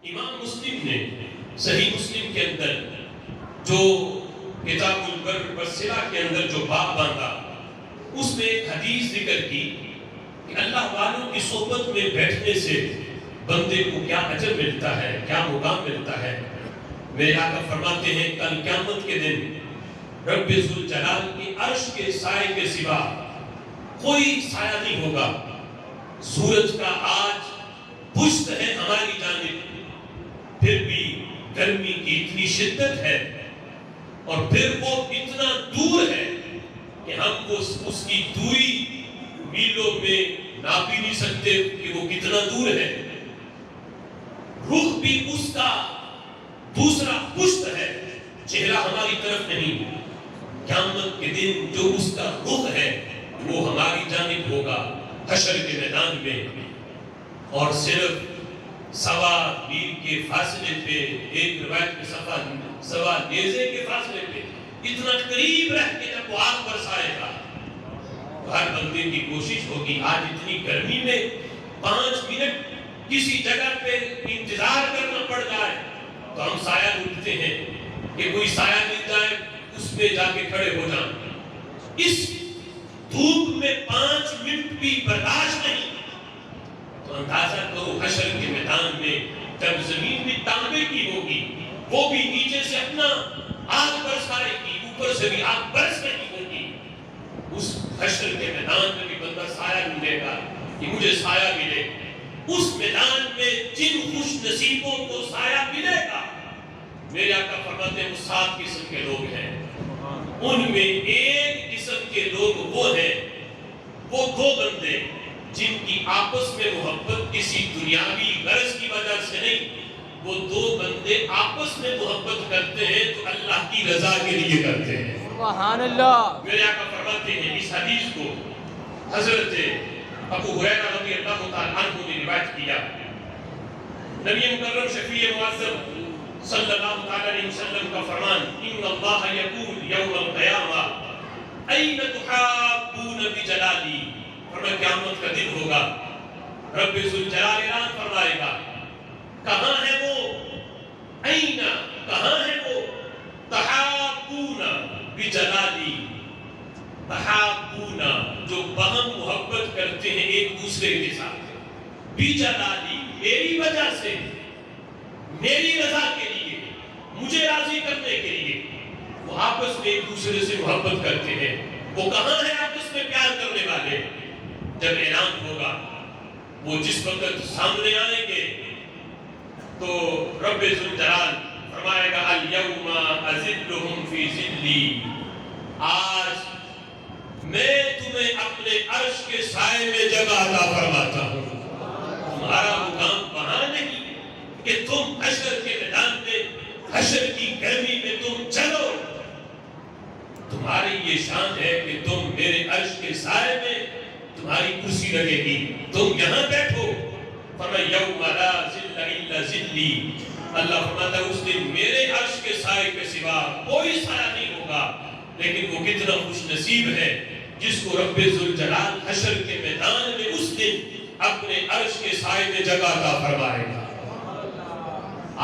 امام مسلم نے صحیح مسلم کے اندر جو کتاب البر والصلہ کے اندر جو باب باندھا، اس میں ایک حدیث ذکر کی کہ اللہ والوں کی صحبت میں بیٹھنے سے بندے کو کیا اجر ملتا ہے، کیا مقام ملتا ہے۔ میرے آقا فرماتے ہیں کل قیامت کے دن رب ذوالجلال کی عرش کے سائے کے سوا کوئی سایہ نہیں ہوگا۔ سورج کا آج پشت ہے ہماری جانب، پھر بھی گرمی کی اتنی شدت ہے اور پھر وہ اتنا دور ہے کہ ہم اس کی دوری میلوں میں ناپ بھی نہیں سکتے کہ وہ کتنا دور ہے۔ رخ بھی اس کا دوسرا پشت ہے، چہرہ ہماری طرف نہیں۔ قیامت کے دن جو اس کا رخ ہے وہ ہماری جانب ہوگا حشر کے میدان میں، اور صرف سوا میل کے فاصلے پہ، ایک روایت میں سوا نیزے کے فاصلے پہ اتنا قریب رہ کے جب وہ آگ برسائے گا تو ہر بندے کی کوشش ہوگی آج اتنی گرمی میں 5 منٹ کسی جگہ پہ انتظار کرنا پڑ جائے تو ہم سایہ ڈھونڈتے ہیں کہ کوئی سایہ مل جائے، اس میں جا کے کھڑے ہو جائیں۔ اس دھوپ میں 5 منٹ بھی برداشت نہیں تو اندازہ کرو حشر کے میدان میں جب زمین بھی تانبے کی ہوگی، وہ بھی نیچے سے اپنا آگ برسائے گی، اوپر سے بھی آگ برس رہی ہوگی، اس حشر کے میدان میں بھی بندہ سایہ ڈھونڈے گا کہ مجھے سایہ ملے۔ اس میدان میں جن خوش نصیبوں کو سایہ ملے گا، میرے آقا فرماتے ہیں وہ 7 قسم کے لوگ ہیں، ان میں ایک قسم کے لوگ وہ ہیں، وہ 2 بندے جن کی آپس میں محبت کسی دنیاوی غرض کی وجہ سے نہیں، وہ 2 بندے آپس میں محبت کرتے ہیں تو اللہ کی رضا کے لیے کرتے ہیں۔ سبحان اللہ۔ میرے آقا فرماتے ہیں اس حدیث کو حضرت ابو ہریرہ رضی اللہ تعالیٰ عنہ نے روایت کیا، نبی مکرم شفیع معظم صلی اللہ تعالیٰ علیہ وسلم کا فرمان، ان اللہ یقول یوم القیامہ این تحابون بجلالی، فرمایا قیامت کا دن ہوگا، رب ذوالجلال اعلان فرمائے گا کہاں ہے وہ، این کہاں ہے وہ، تحابون بجلالی، تحابون جو باہم محبت کرتے ہیں ایک دوسرے کے ساتھ، بجلالی میری وجہ سے، میری رضا کے لیے، مجھے راضی کرنے کے لیے وہ آپس میں ایک دوسرے سے محبت کرتے ہیں۔ وہ کہاں ہے آپس میں پیار کرنے والے؟ جب اعلان ہوگا وہ جس وقت سامنے آئیں گے تو رب ذوالجلال فرمائے گا الیوم اذلہم فی ذلی، آج میں تمہیں اپنے عرش کے سائے میں جگہ عطا فرماتا ہوں۔ تمہارا مقام وہاں نہیں کہ تم حشر کے میدان میں، حشر کی گرمی میں تم چلو، تمہاری یہ شان ہے کہ تم میرے عرش کے سائے میں تمہاری کرسی لگے گی، تم یہاں بیٹھو۔ فرمایا یوم لا ظل الا ظلی، اللہ فرماتا ہے اس دن میرے عرش کے سائے کے سوا کوئی سایہ نہیں ہوگا۔ لیکن وہ کتنا خوش نصیب ہے جس کو رب ذوالجلال حشر کے میدان میں اس دن اپنے عرش کے سائے میں جگہ عطا فرمائے گا۔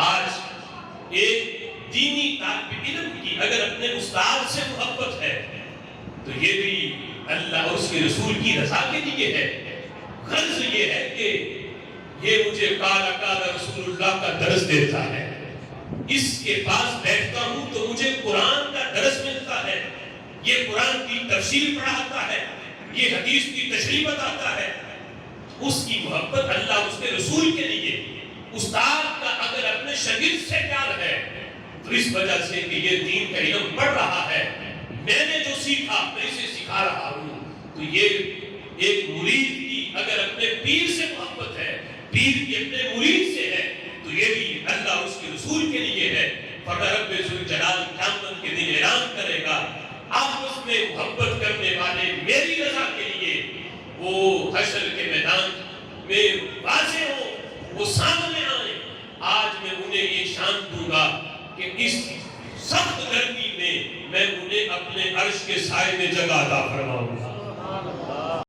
آج ایک دینی طالب علم کی اگر اپنے استاد سے محبت ہے تو یہ بھی اللہ اور اس کے رسول کی رضا کے لیے ہے۔ غرض یہ ہے کہ یہ مجھے قال قال رسول اللہ کا درس دیتا ہے، اس کے پاس بیٹھتا ہوں تو مجھے قرآن کا درس ملتا ہے، یہ قرآن کی تفسیر پڑھاتا ہے، یہ حدیث کی تشریح بتاتا ہے، اس کی محبت اللہ اس کے رسول کے لیے۔ استاد کا اگر اپنے شاگرد سے پیار ہے تو اس وجہ سے کہ یہ دین کا علم پڑھ رہا ہے، میں نے جو سیکھا میں اسے سکھا رہا ہوں، تو یہ ایک مرید کی اگر اپنے پیر سے محبت ہے، پیر کی اپنے مرید سے ہے، تو یہ بھی اللہ اس کے رسول کے لیے ہے۔ فرمایا رب ذوالجلال قیامت کے دن اعلان کرے گا آپس میں محبت کرنے والے میری رضا کے لیے وہ حشر کے میدان میں واضح ہوں، وہ سامنے آئیں۔ آج میں انہیں یہ شان دوں گا کہ اس سخت گرمی میں انہیں اپنے عرش کے سائے میں جگہ عطا فرماؤں گا۔